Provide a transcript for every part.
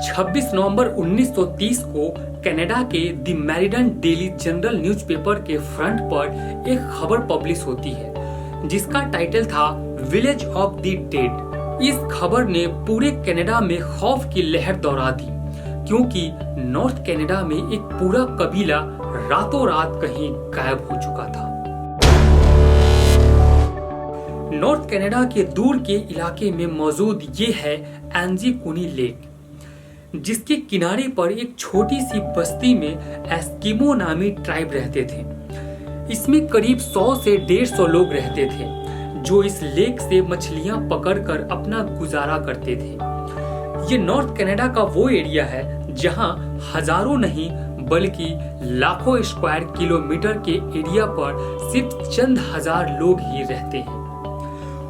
26 नवंबर 1930 को कनाडा के the meridian daily general newspaper के फ्रंट पर एक खबर पब्लिश होती है जिसका टाइटल था विलेज ऑफ द डेड। इस खबर ने पूरे कनाडा में खौफ की लहर दौड़ा दी क्योंकि नॉर्थ कनाडा में एक पूरा कबीला रातों रात कहीं गायब हो चुका था। नॉर्थ कनाडा के दूर के इलाके में मौजूद ये है एंजीकुनी लेक, जिसके किनारे पर एक छोटी सी बस्ती में एस्किमो नामी ट्राइब रहते थे। इसमें करीब 100 से 150 लोग रहते थे जो इस लेक से मछलियां पकड़कर अपना गुजारा करते थे। ये नॉर्थ कनाडा का वो एरिया है जहां हजारों नहीं बल्कि लाखों स्क्वायर किलोमीटर के एरिया पर सिर्फ चंद हजार लोग ही रहते हैं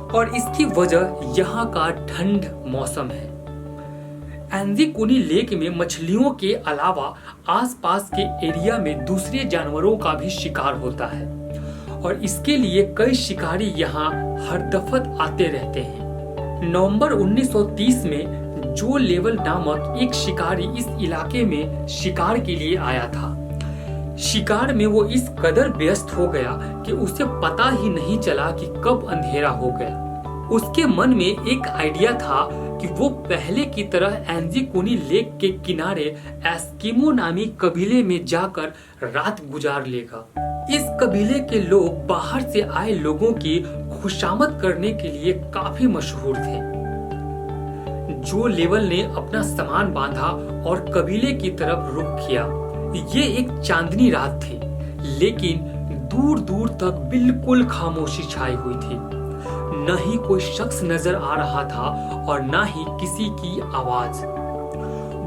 और इसकी वजह यहाँ का ठंड मौसम है। एंजीकुनी लेक में मछलियों के अलावा आसपास के एरिया में दूसरे जानवरों का भी शिकार होता है और इसके लिए कई शिकारी यहाँ हर दफत आते रहते हैं। नवंबर 1930 में जो लेवल नामक एक शिकारी इस इलाके में शिकार के लिए आया था। शिकार में वो इस कदर व्यस्त हो गया कि उसे पता ही नहीं चला कि कब अंधेरा हो गया। उसके मन में एक आइडिया था कि वो पहले की तरह एंजीकुनी लेक के किनारे एस्किमो नामी कबीले में जाकर रात गुजार लेगा। इस कबीले के लोग बाहर से आए लोगों की खुशामद करने के लिए काफी मशहूर थे। जो लेवल ने अपना सामान बांधा और कबीले की तरफ रुख किया। ये एक चांदनी रात थी, लेकिन दूर दूर तक बिल्कुल खामोशी छाई हुई थी। न ही कोई शख्स नजर आ रहा था और न ही किसी की आवाज।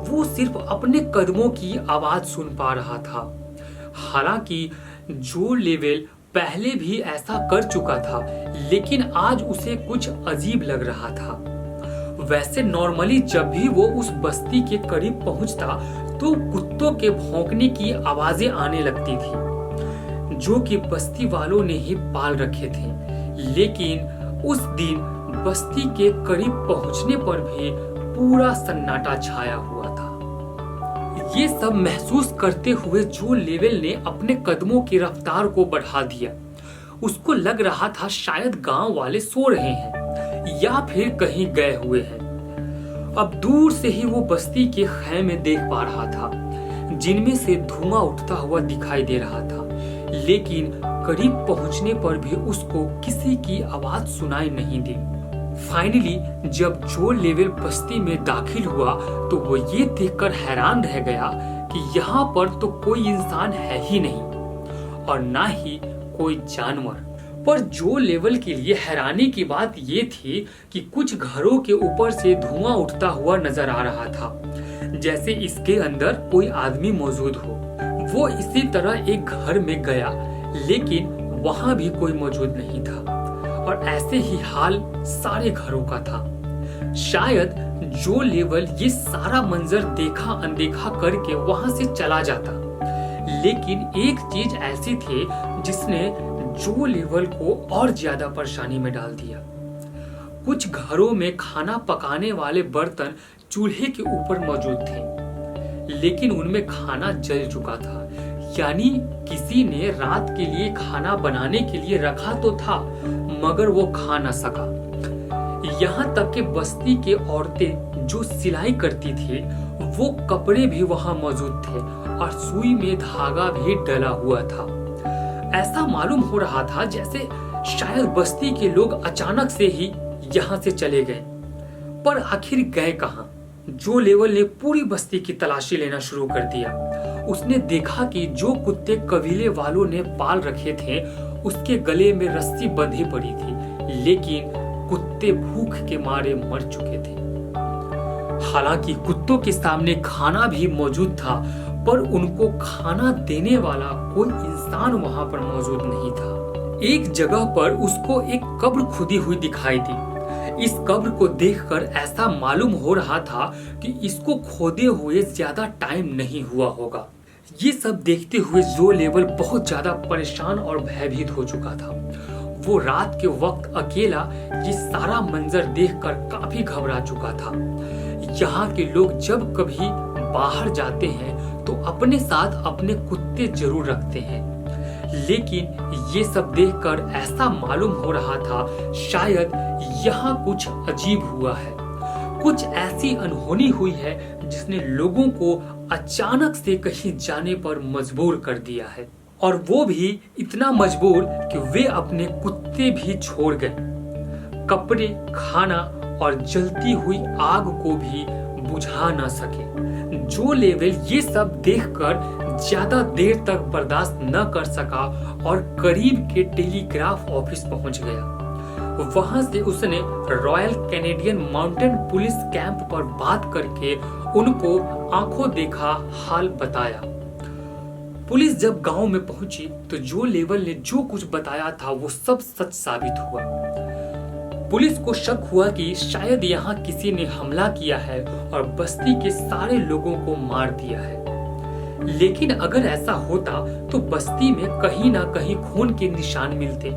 वो सिर्फ अपने कदमों की आवाज सुन पा रहा था। हालांकि जो लेवल पहले भी ऐसा कर चुका था, लेकिन आज उसे कुछ अजीब लग रहा था। वैसे नॉर्मली जब भी वो उस बस्ती के करीब पहुंचता तो कुत्तों के भौंकने की आवाजें आने लगती थी, जो कि बस्ती वालों ने ही पाल रखे थे। लेकिन उस दिन बस्ती के करीब पहुंचने पर भी पूरा सन्नाटा छाया हुआ था। ये सब महसूस करते हुए जो लेवल ने अपने कदमों की रफ्तार को बढ़ा दिया। उसको लग रहा था शायद गांव वाले सो रहे हैं या फिर कहीं गए हुए हैं। अब दूर से ही वो बस्ती के खैमे देख पा रहा था, जिनमें से धुआं उठता हुआ दिखाई दे रहा था। लेकिन करीब पहुंचने पर भी उसको किसी की आवाज सुनाई नहीं दी। फाइनली जब जो लेवल बस्ती में दाखिल हुआ तो वो ये देखकर हैरान रह गया कि यहाँ पर तो कोई इंसान है ही नहीं और ना ही कोई जानवर। पर जो लेवल के लिए हैरानी की बात ये थी कि कुछ घरों के ऊपर से धुआं उठता हुआ नजर आ रहा था, जैसे इसके अंदर कोई आदमी मौजूद हो। वो इसी तरह एक घर में गया, लेकिन वहां भी कोई मौजूद नहीं था और ऐसे ही हाल सारे घरों का था। शायद जो लेवल ये सारा मंजर देखा अनदेखा करके वहां से चला जाता, लेकिन एक चीज ऐसी थी जिसने जो लेवल को और ज्यादा परेशानी में डाल दिया। कुछ घरों में खाना पकाने वाले बर्तन चूल्हे के ऊपर मौजूद थे, लेकिन उनमें खाना जल चुका था। यानी किसी ने रात के लिए खाना बनाने के लिए रखा तो था, मगर वो खा न सका। यहाँ तक कि बस्ती के औरतें जो सिलाई करती थी, वो कपड़े भी वहाँ मौजूद थे और सुई में धागा भी डला हुआ था। ऐसा मालूम हो रहा था जैसे शायद बस्ती के लोग अचानक से ही यहाँ से चले गए। पर आखिर गए कहाँ? जो लेवल ने पूरी बस्ती की तलाशी लेना शुरू कर दिया। उसने देखा कि जो कुत्ते कबीले वालों ने पाल रखे थे उसके गले में रस्सी बंधी पड़ी थी, लेकिन कुत्ते भूख के मारे मर चुके थे। हालांकि कुत्तों के सामने खाना भी मौजूद था, पर उनको खाना देने वाला कोई इंसान वहां पर मौजूद नहीं था। एक जगह पर उसको एक कब्र खुदी हुई दिखाई दी। इस कब्र को देखकर ऐसा मालूम हो रहा था कि इसको खोदे हुए ज्यादा टाइम नहीं हुआ होगा। ये सब देखते हुए जो लेवल बहुत ज्यादा परेशान और भयभीत हो चुका था। वो रात के वक्त अकेला ये सारा मंजर देखकर काफी घबरा चुका था। यहाँ के लोग जब कभी बाहर जाते हैं तो अपने साथ अपने कुत्ते जरूर रखते हैं। लेकिन ये सब देखकर ऐसा मालूम हो रहा था शायद यहाँ कुछ अजीब हुआ है, कुछ ऐसी अनहोनी हुई है जिसने लोगों को अचानक से कहीं जाने पर मजबूर कर दिया है, और वो भी इतना मजबूर कि वे अपने कुत्ते भी छोड़ गए, कपड़े, खाना और जलती हुई आग को भी बुझा न सके। जो लेवल ये सब देखकर ज्यादा देर तक बर्दाश्त न कर सका और करीब के टेलीग्राफ ऑफिस पहुंच गया। वहां से उसने royal Canadian mountain police camp पर बात करके उनको आंखों देखा हाल बताया। पुलिस जब गांव में पहुंची तो जो लेवल ने जो कुछ बताया था वो सब सच साबित हुआ। पुलिस को शक हुआ कि शायद यहाँ किसी ने हमला किया है और बस्ती के सारे लोगों को मार दिया है। लेकिन अगर ऐसा होता तो बस्ती में कहीं ना कहीं खून के निशान मिलते।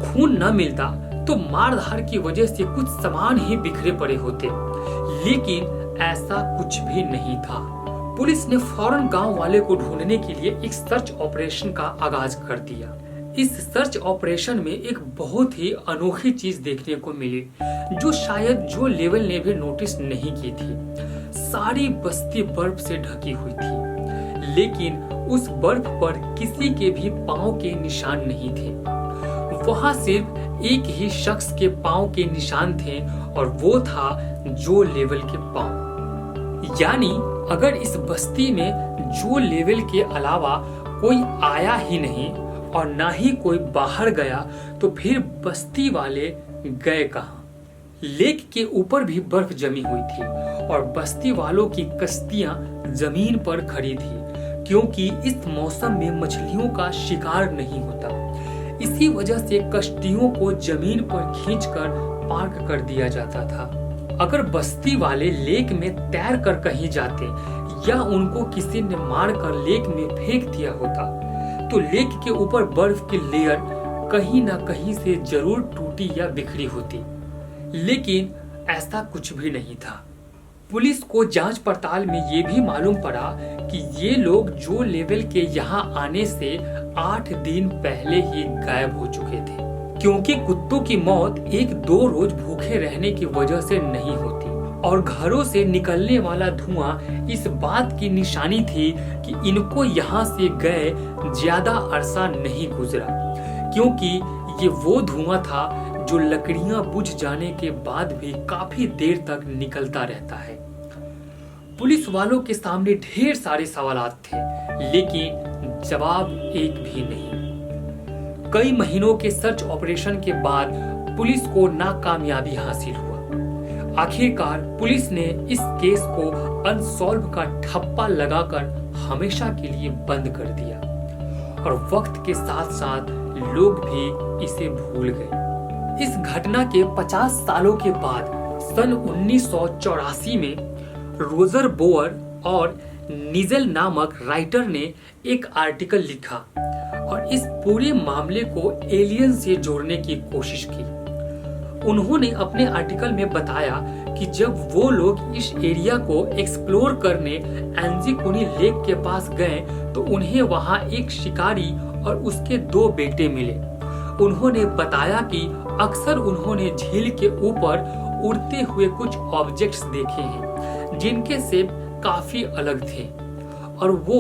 खून न मिलता तो मारधार की वजह से कुछ सामान ही बिखरे पड़े होते। लेकिन ऐसा कुछ भी नहीं था। पुलिस ने फौरन गांव वाले को ढूंढने के लिए एक सर्च ऑपरेशन का आगाज कर दिया। इस सर्च ऑपरेशन में एक बहुत ही अनोखी चीज देखने को मिली जो शायद जो लेवल ने भी नोटिस नहीं की थी। सारी बस्ती बर्फ से ढकी हुई थी, लेकिन उस बर्फ पर किसी के भी पांव के निशान नहीं थे। वहां सिर्फ एक ही शख्स के पांव के निशान थे और वो था जो लेवल के पांव। यानी अगर इस बस्ती में जो लेवल के अलावा कोई आया ही नहीं और ना ही कोई बाहर गया तो फिर बस्ती वाले गए कहां? लेक के ऊपर भी बर्फ जमी हुई थी और बस्ती वालों की कश्तियां जमीन पर खड़ी थी, क्योंकि इस मौसम में मछलियों का शिकार नहीं होता। इसी वजह से कश्तियों को जमीन पर खींचकर पार्क कर दिया जाता था। अगर बस्ती वाले लेक में तैर कर कहीं जाते या उनको किसी ने मार कर लेक में फेंक दिया होता तो लेक के ऊपर बर्फ की लेयर कहीं ना कहीं से जरूर टूटी या बिखरी होती। लेकिन ऐसा कुछ भी नहीं था। पुलिस को जांच पड़ताल में ये भी मालूम पड़ा कि ये लोग जो लेवल के यहाँ आने से 8 दिन पहले ही गायब हो चुके थे, क्योंकि कुत्तों की मौत 1-2 रोज भूखे रहने की वजह से नहीं होती और घरों से निकलने वाला धुआं इस बात की निशानी थी कि इनको यहाँ से गए ज्यादा अरसा नहीं गुजरा, क्योंकि ये वो धुआं था जो लकड़ियां बुझ जाने के बाद भी काफी देर तक निकलता रहता है। पुलिस वालों के सामने ढेर सारे सवालात थे, लेकिन जवाब एक भी नहीं। कई महीनों के सर्च ऑपरेशन के बाद पुलिस को नाकामयाबी हासिल हुआ। आखिरकार पुलिस ने इस केस को अनसॉल्व का ठप्पा लगाकर हमेशा के लिए बंद कर दिया और वक्त के साथ साथ लोग भी इसे भूल गए। इस घटना के 50 सालों के बाद सन 1984 में रोजर बोअर और निजेल नामक राइटर ने एक आर्टिकल लिखा और इस पूरे मामले को एलियन से जोड़ने की कोशिश की। उन्होंने अपने आर्टिकल में बताया कि जब वो लोग इस एरिया को एक्सप्लोर करने एंजीकुनी लेक के पास गए तो उन्हें वहां एक शिकारी और उसके 2 बेटे मिले। उन्होंने बताया कि अक्सर उन्होंने झील के ऊपर उड़ते हुए कुछ ऑब्जेक्ट्स देखे हैं जिनके शेप काफी अलग थे और वो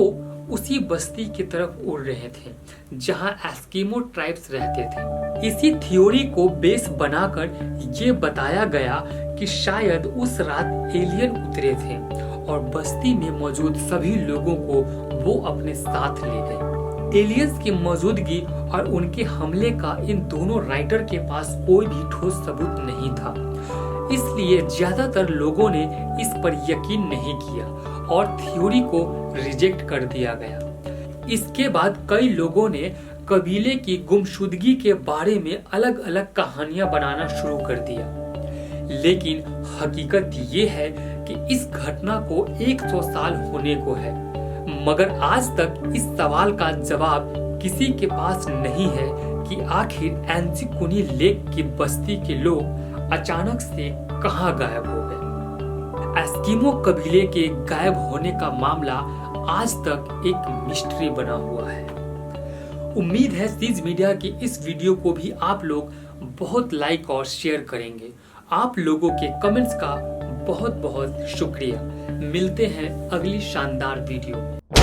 उसी बस्ती की तरफ उड़ रहे थे जहां एस्किमो ट्राइब्स रहते थे। इसी थ्योरी को बेस बनाकर ये बताया गया कि शायद उस रात एलियन उतरे थे और बस्ती में मौजूद सभी लोगों को वो अपने साथ ले गए। एलियंस की मौजूदगी और उनके हमले का इन दोनों राइटर के पास कोई भी ठोस सबूत नहीं था, इसलिए ज्यादातर लोगों ने इस पर यकीन नहीं किया और थ्योरी को रिजेक्ट कर दिया गया। इसके बाद कई लोगों ने कबीले की गुमशुदगी के बारे में अलग अलग कहानियां बनाना शुरू कर दिया, लेकिन हकीकत ये है कि इस घटना को 100 साल होने को है, मगर आज तक इस सवाल का जवाब किसी के पास नहीं है कि आखिर एंजीकुनी लेक की बस्ती के लोग अचानक से कहां गायब हो गए। एस्किमो कबीले के गायब होने का मामला आज तक एक मिस्ट्री बना हुआ है। उम्मीद है सीज मीडिया की इस वीडियो को भी आप लोग बहुत लाइक और शेयर करेंगे। आप लोगों के कमेंट्स का बहुत बहुत शुक्रिया। मिलते हैं अगली शानदार वीडियो।